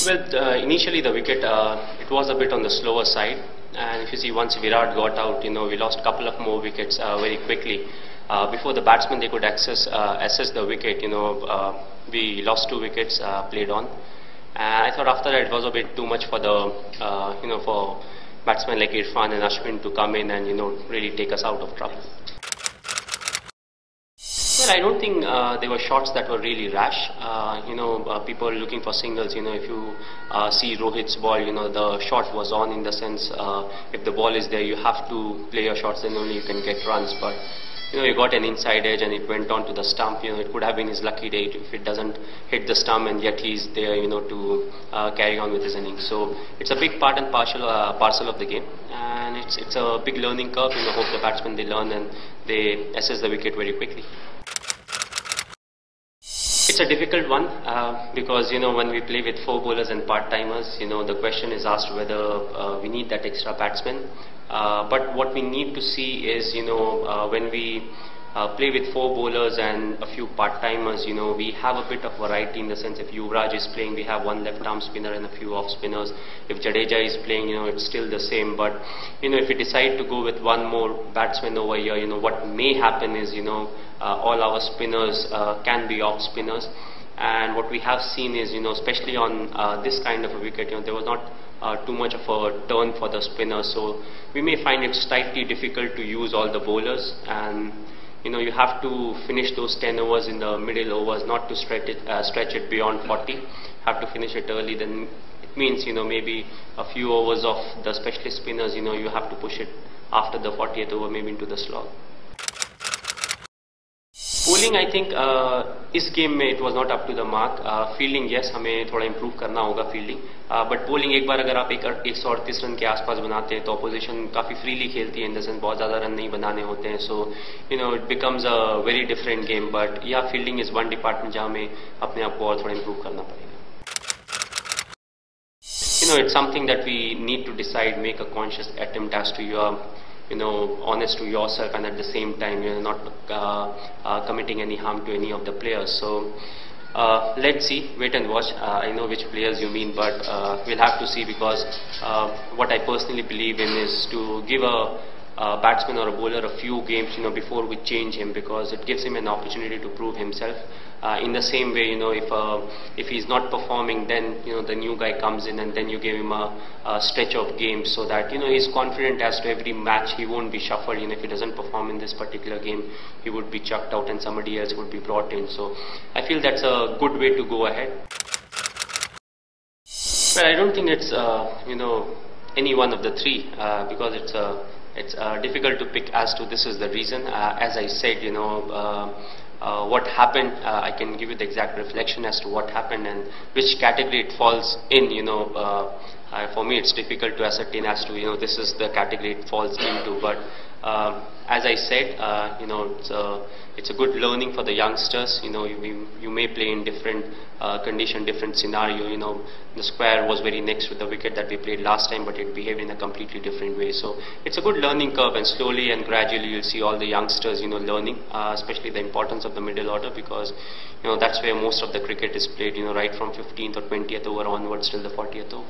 Well, initially the wicket, it was a bit on the slower side, and if you see, once Virat got out, we lost a couple of more wickets very quickly. Before the batsmen they could assess the wicket, we lost 2 wickets played on. And I thought after that it was a bit too much for the, for batsmen like Irfan and Ashwin to come in and really take us out of trouble. Well, I don't think there were shots that were really rash. People looking for singles. If you see Rohit's ball, the shot was on, in the sense if the ball is there, you have to play your shots, then only you can get runs. But he got an inside edge and it went on to the stump. It could have been his lucky day if it doesn't hit the stump, and yet he's there, to carry on with his innings. So it's a big part and parcel of the game, and it's a big learning curve. Hope the batsmen they learn and they assess the wicket very quickly. It's a difficult one because when we play with 4 bowlers and part-timers, the question is asked whether we need that extra batsman. But what we need to see is, when we play with 4 bowlers and a few part-timers, we have a bit of variety, in the sense if Yuvraj is playing, we have 1 left-arm spinner and a few off-spinners. If Jadeja is playing, it's still the same. But, if we decide to go with 1 more batsman over here, what may happen is, all our spinners can be off-spinners. And what we have seen is, especially on this kind of a wicket, there was not too much of a turn for the spinners. So we may find it slightly difficult to use all the bowlers, and you have to finish those 10 overs in the middle overs, not to stretch it beyond 40. Have to finish it early. Then it means maybe a few overs of the specialist spinners. You have to push it after the 40th over, maybe into the slog. Bowling, I think इस game में it was not up to the mark. Fielding, yes, हमें थोड़ा improve करना होगा fielding. But bowling एक बार अगर आप 138 run के आसपास बनाते हैं तो opposition काफी freely खेलती है, in the sense बहुत ज़्यादा रन नहीं बनाने होते हैं. So it becomes a very different game. But yeah, fielding is one department जहाँ हमें अपने आप को और थोड़ा improve करना पड़ेगा. It's something that we need to decide, make a conscious attempt as to your honest to yourself, and at the same time not committing any harm to any of the players. So let's see, wait and watch. I know which players you mean, but we'll have to see, because what I personally believe in is to give a batsman or a bowler a few games before we change him, because it gives him an opportunity to prove himself. In the same way, if he's not performing, then the new guy comes in, and then you give him a stretch of games, so that he's confident as to every match. He won't be shuffled. If he doesn't perform in this particular game, he would be chucked out and somebody else would be brought in. So I feel that's a good way to go ahead. Well, I don't think it's any one of the 3 because it's difficult to pick as to this is the reason. As I said, what happened, I can give you the exact reflection as to what happened and which category it falls in. For me, it's difficult to ascertain as to this is the category it falls into. But as I said, it's a good learning for the youngsters. You may play in different condition, different scenario. The square was very next to the wicket that we played last time, but it behaved in a completely different way. So it's a good learning curve, and slowly and gradually you'll see all the youngsters learning, especially the importance of the middle order, because that's where most of the cricket is played, right from 15th or 20th over onwards till the 40th over.